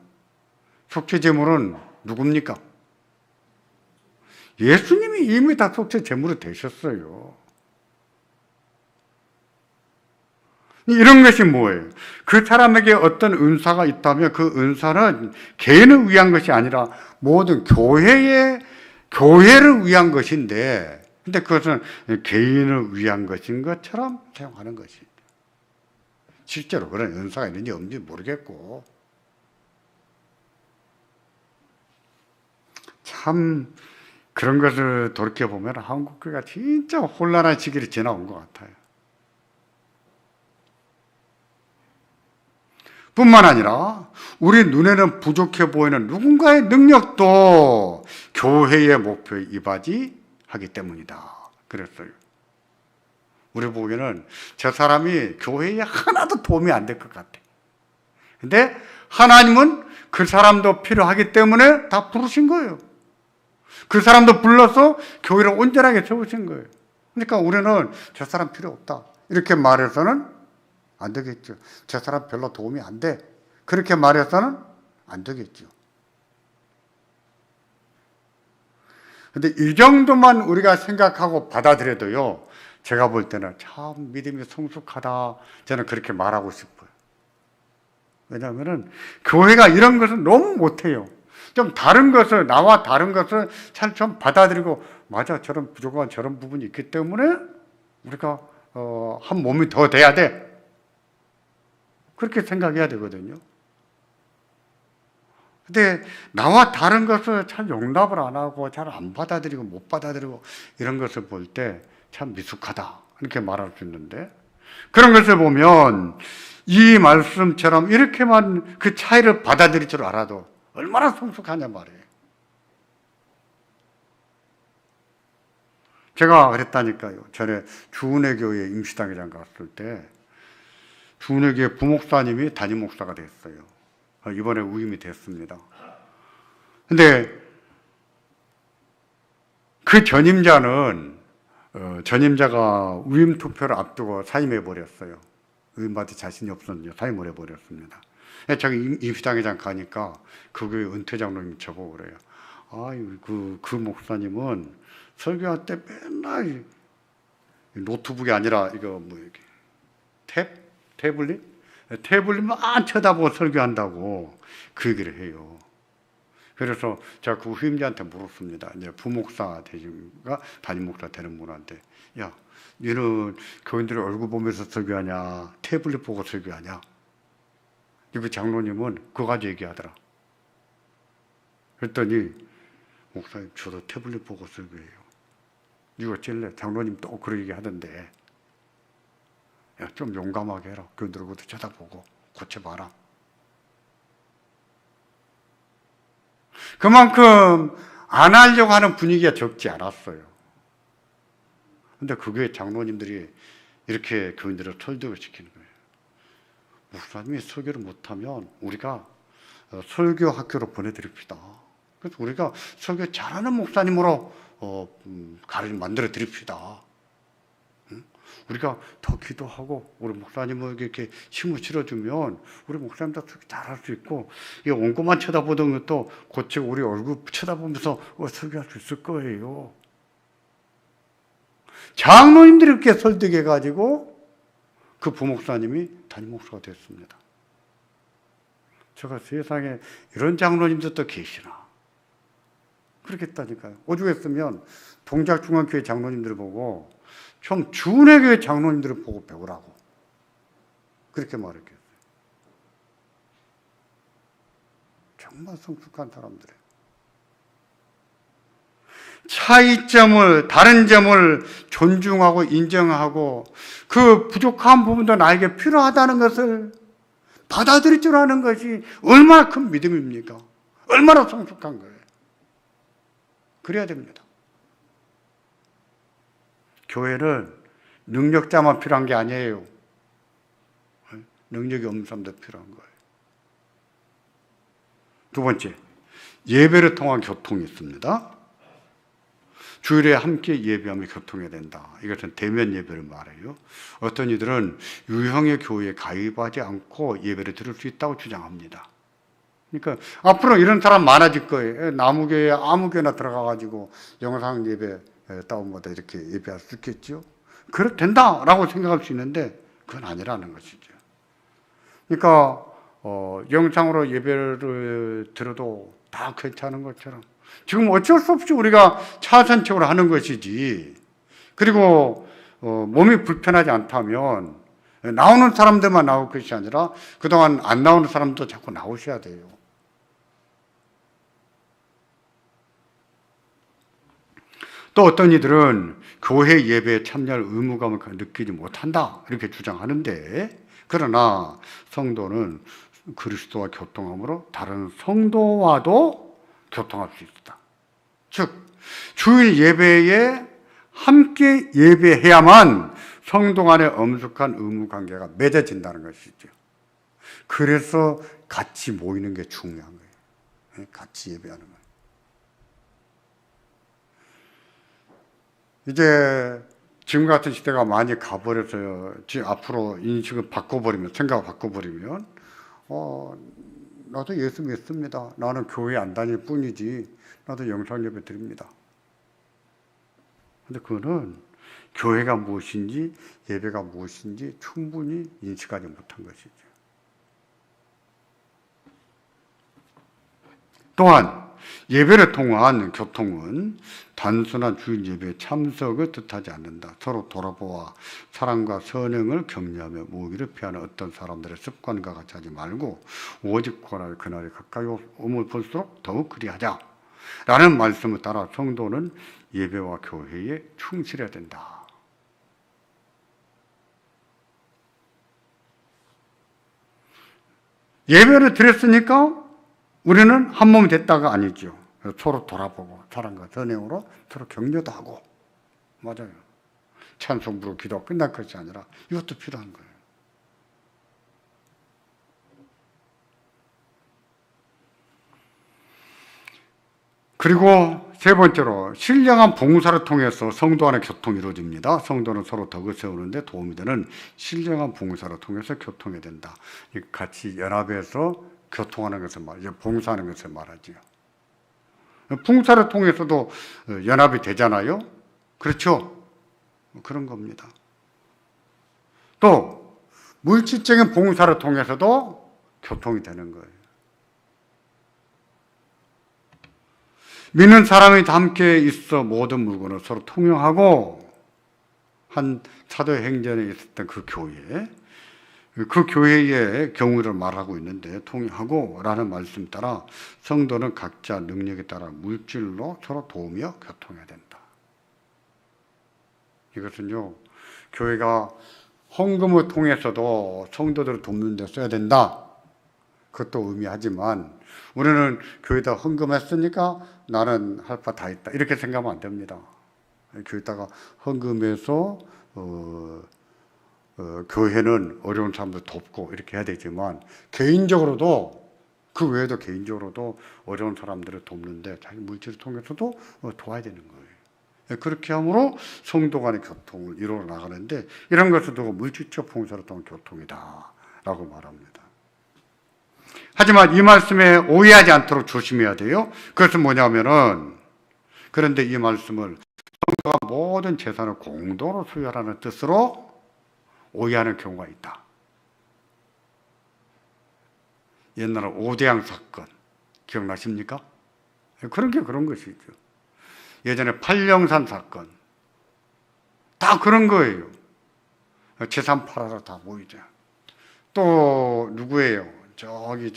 Speaker 1: 속죄 제물은 누굽니까? 예수님이 이미 다 속죄 제물이 되셨어요. 이런 것이 뭐예요? 그 사람에게 어떤 은사가 있다면 그 은사는 개인을 위한 것이 아니라 모든 교회를 위한 것인데, 근데 그것은 개인을 위한 것인 것처럼 사용하는 것이죠. 실제로 그런 은사가 있는지 없는지 모르겠고, 참 그런 것을 돌이켜보면 한국교회가 진짜 혼란한 시기를 지나온 것 같아요. 뿐만 아니라 우리 눈에는 부족해 보이는 누군가의 능력도 교회의 목표에 이바지하기 때문이다. 그랬어요. 우리 보기에는 저 사람이 교회에 하나도 도움이 안 될 것 같아. 근데 하나님은 그 사람도 필요하기 때문에 다 부르신 거예요. 그 사람도 불러서 교회를 온전하게 세우신 거예요. 그러니까 우리는 저 사람 필요 없다 이렇게 말해서는 안 되겠죠. 저 사람 별로 도움이 안 돼. 그렇게 말해서는 안 되겠죠. 근데 이 정도만 우리가 생각하고 받아들여도요, 제가 볼 때는 참 믿음이 성숙하다. 저는 그렇게 말하고 싶어요. 왜냐하면 교회가 이런 것을 너무 못해요. 좀 다른 것을, 나와 다른 것을 참 좀 받아들이고, 맞아, 저런 부족한 저런 부분이 있기 때문에 우리가 한 몸이 더 돼야 돼. 그렇게 생각해야 되거든요. 근데 나와 다른 것을 잘 용납을 안 하고 잘 안 받아들이고 못 받아들이고 이런 것을 볼 때 참 미숙하다 이렇게 말할 수 있는데, 그런 것을 보면 이 말씀처럼 이렇게만 그 차이를 받아들일 줄 알아도 얼마나 성숙하냐 말이에요. 제가 그랬다니까요. 전에 주은혜 교회 임시당회장 갔을 때 주은혜 교회 부목사님이 담임 목사가 됐어요. 이번에 위임이 됐습니다. 근데 그 전임자가 위임 투표를 앞두고 사임해 버렸어요. 위임받을 자신이 없었는데 사임을 해 버렸습니다. 제가 임시당회장 가니까 그 교회 은퇴 장로님이 저보고 그래요. 그 목사님은 설교할 때 맨날 노트북이 아니라 이거 뭐 이렇게 태블릿만 쳐다보고 설교한다고 그 얘기를 해요. 그래서 제가 그 후임자한테 물었습니다. 이제 부목사 되신가 담임 목사 되는 분한테, 야, 너는 교인들의 얼굴 보면서 설교하냐, 태블릿 보고 설교하냐? 그 장로님은 그거 가지고 얘기하더라. 그랬더니 목사님, 저도 태블릿 보고 설교해요. 이거 어쩔래? 장로님 또 그런 얘기 하던데, 야, 좀 용감하게 해라. 교인들 얼굴도 쳐다보고 고쳐봐라. 그만큼 안 하려고 하는 분위기가 적지 않았어요. 근데 그 교회 장로님들이 이렇게 교인들을 설득을 시키는 거예요. 목사님이 설교를 못하면 우리가 설교 학교로 보내드립시다. 그래서 우리가 설교 잘하는 목사님으로 만들어 드립시다. 우리가 더 기도하고 우리 목사님에게 이렇게 힘을 실어주면 우리 목사님도 잘할 수 있고, 이 원고만 쳐다보던 것도 고치고 우리 얼굴 쳐다보면서 설교할 수 있을 거예요. 장로님들이 이렇게 설득해가지고 그 부목사님이 담임 목사가 됐습니다. 제가 세상에 이런 장로님들도 계시나 그렇겠다니까요. 오죽했으면 동작중앙교회 장로님들을 보고 좀 주은혜 교회 장로님들을 보고 배우라고 그렇게 말했겠어요. 정말 성숙한 사람들이에요. 차이점을, 다른 점을 존중하고 인정하고 그 부족한 부분도 나에게 필요하다는 것을 받아들일 줄 아는 것이 얼마나 큰 믿음입니까? 얼마나 성숙한 거예요. 그래야 됩니다. 교회는 능력자만 필요한 게 아니에요. 능력이 없는 사람도 필요한 거예요. 두 번째, 예배를 통한 교통이 있습니다. 주일에 함께 예배하며 교통해야 된다. 이것은 대면 예배를 말해요. 어떤 이들은 유형의 교회에 가입하지 않고 예배를 드릴 수 있다고 주장합니다. 그러니까 앞으로 이런 사람 많아질 거예요. 나무교회 아무 교회나 들어가가지고 영상 예배 다운받아 이렇게 예배할 수 있겠죠. 그래 된다라고 생각할 수 있는데 그건 아니라는 것이죠. 그러니까 영상으로 예배를 들어도 다 괜찮은 것처럼 지금 어쩔 수 없이 우리가 차선책으로 하는 것이지. 그리고 몸이 불편하지 않다면 나오는 사람들만 나올 것이 아니라 그동안 안 나오는 사람도 자꾸 나오셔야 돼요. 또 어떤 이들은 교회 예배에 참여할 의무감을 느끼지 못한다 이렇게 주장하는데, 그러나 성도는 그리스도와 교통함으로 다른 성도와도 교통할 수 있다. 즉 주일 예배에 함께 예배해야만 성도 간의 엄숙한 의무관계가 맺어진다는 것이죠. 그래서 같이 모이는 게 중요한 거예요. 같이 예배하는 거예요. 이제 지금 같은 시대가 많이 가버려서요. 지금 앞으로 인식을 바꿔버리면, 생각을 바꿔버리면, 나도 예수 믿습니다. 나는 교회 안 다닐 뿐이지. 나도 영상 예배 드립니다. 근데 그거는 교회가 무엇인지, 예배가 무엇인지 충분히 인식하지 못한 것이죠. 또한 예배를 통한 교통은 단순한 주일 예배에 참석을 뜻하지 않는다. 서로 돌아보아 사랑과 선행을 격려하며 모이기를 피하는 어떤 사람들의 습관과 같이 하지 말고 오직 그날이 가까이 오면 볼수록 더욱 그리하자 라는 말씀을 따라 성도는 예배와 교회에 충실해야 된다. 예배를 드렸으니까 우리는 한 몸이 됐다가 아니죠. 서로 돌아보고 사랑과 선행으로 서로 격려도 하고, 맞아요. 찬송 부르고 기도 끝날 것이 아니라 이것도 필요한 거예요. 그리고 세 번째로 신령한 봉사를 통해서 성도 간의 교통이 이루어집니다. 성도는 서로 덕을 세우는데 도움이 되는 신령한 봉사를 통해서 교통해야 된다. 같이 연합해서 교통하는 것을 말하죠. 봉사하는 것을 말하죠. 봉사를 통해서도 연합이 되잖아요. 그렇죠? 그런 겁니다. 또 물질적인 봉사를 통해서도 교통이 되는 거예요. 믿는 사람이 다 함께 있어 모든 물건을 서로 통용하고, 한 사도행전에 있었던 그 교회의 경우를 말하고 있는데, 통용하고 라는 말씀 따라 성도는 각자 능력에 따라 물질로 서로 도우며 교통해야 된다. 이것은요, 교회가 헌금을 통해서도 성도들을 돕는 데 써야 된다. 그것도 의미하지만 우리는 교회에다 헌금했으니까 나는 할 바 다 있다 이렇게 생각하면 안 됩니다. 교회에다가 헌금해서 교회는 어려운 사람들 돕고 이렇게 해야 되지만, 개인적으로도, 그 외에도 개인적으로도 어려운 사람들을 돕는데 자기 물질을 통해서도 도와야 되는 거예요. 그렇게 함으로 성도 간의 교통을 이루어 나가는데, 이런 것도 물질적 봉사를 통한 교통이다 라고 말합니다. 하지만 이 말씀에 오해하지 않도록 조심해야 돼요. 그것은 뭐냐면은, 그런데 이 말씀을 성도가 모든 재산을 공동으로 소유하라는 뜻으로 오해하는 경우가 있다. 옛날에 오대양 사건 기억나십니까? 그런 게 그런 것이죠. 예전에 팔령산 사건 다 그런 거예요. 재산 팔아라 다 모이자. 또 누구예요? 저기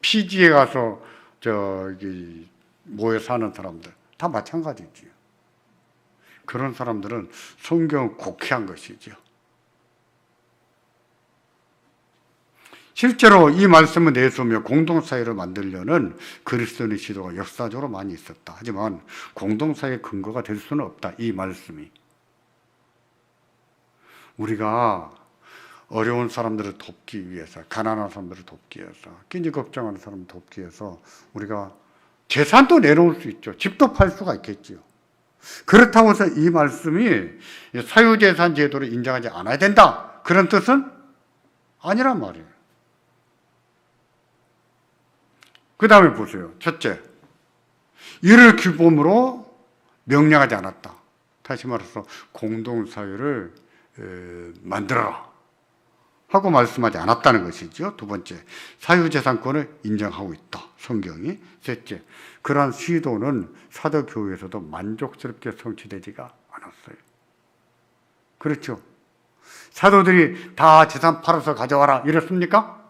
Speaker 1: 피지에 가서 저기 모여 사는 사람들 다 마찬가지지요. 그런 사람들은 성경을 곡해한 것이죠. 실제로 이 말씀을 내세우며 공동사회를 만들려는 그리스도인의 시도가 역사적으로 많이 있었다. 하지만 공동사회의 근거가 될 수는 없다. 이 말씀이. 우리가 어려운 사람들을 돕기 위해서, 가난한 사람들을 돕기 위해서, 끼니 걱정하는 사람을 돕기 위해서 우리가 재산도 내놓을 수 있죠. 집도 팔 수가 있겠죠. 그렇다고 해서 이 말씀이 사유재산 제도를 인정하지 않아야 된다, 그런 뜻은 아니란 말이에요. 그 다음에 보세요. 첫째, 이를 규범으로 명령하지 않았다. 다시 말해서 공동사유를 만들어라 하고 말씀하지 않았다는 것이죠. 두 번째, 사유재산권을 인정하고 있다, 성경이. 셋째, 그러한 시도는 사도교회에서도 만족스럽게 성취되지가 않았어요. 그렇죠? 사도들이 다 재산 팔아서 가져와라 이랬습니까?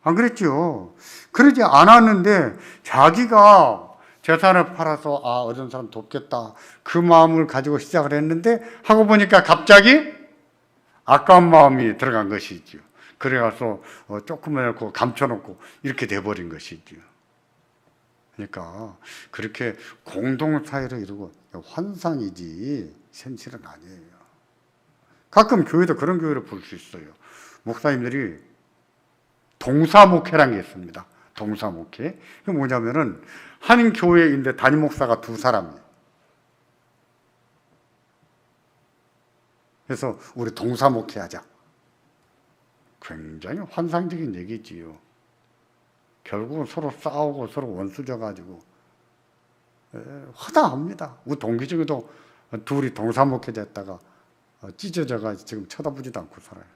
Speaker 1: 안 그랬죠. 그러지 않았는데 자기가 재산을 팔아서 어떤 사람 돕겠다, 그 마음을 가지고 시작을 했는데 하고 보니까 갑자기 아까운 마음이 들어간 것이죠. 그래가서 조금만 놓고 감춰놓고 이렇게 돼버린 것이죠. 그러니까 그렇게 공동사회를 이루고 환상이지 현실은 아니에요. 가끔 교회도 그런 교회를 볼 수 있어요. 목사님들이 동사목회라는 게 있습니다. 동사목회. 그게 뭐냐면은 한 교회에 있는데 담임 목사가 두 사람이에요. 그래서 우리 동사목회 하자. 굉장히 환상적인 얘기지요. 결국은 서로 싸우고 서로 원수져가지고 허다합니다. 우리 동기 중에도 둘이 동사목회 됐다가 찢어져가지고 지금 쳐다보지도 않고 살아요.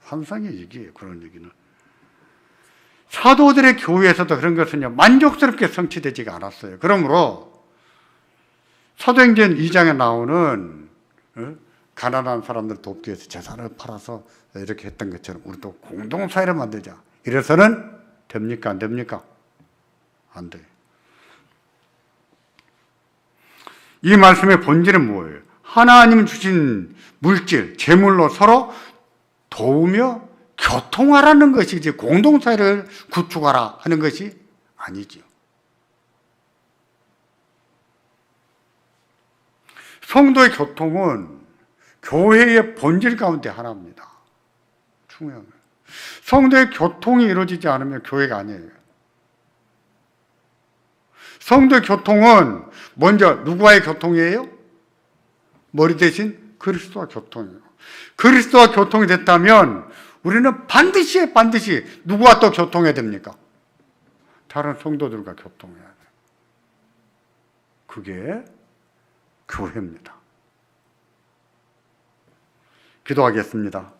Speaker 1: 환상의 얘기예요, 그런 얘기는. 사도들의 교회에서도 그런 것은요, 만족스럽게 성취되지가 않았어요. 그러므로 사도행전 2장에 나오는 가난한 사람들 돕기 위해서 재산을 팔아서 이렇게 했던 것처럼 우리도 공동사회를 만들자, 이래서는 됩니까? 안 됩니까? 안 돼요. 이 말씀의 본질은 뭐예요? 하나님 주신 물질, 재물로 서로 도우며 교통하라는 것이지 공동사회를 구축하라 하는 것이 아니죠. 성도의 교통은 교회의 본질 가운데 하나입니다. 중요한 거예요. 성도의 교통이 이루어지지 않으면 교회가 아니에요. 성도의 교통은 먼저 누구와의 교통이에요? 머리 대신 그리스도와 교통이에요. 그리스도와 교통이 됐다면 우리는 반드시 누구와 또 교통해야 됩니까? 다른 성도들과 교통해야 돼요. 그게 교회입니다. 기도하겠습니다.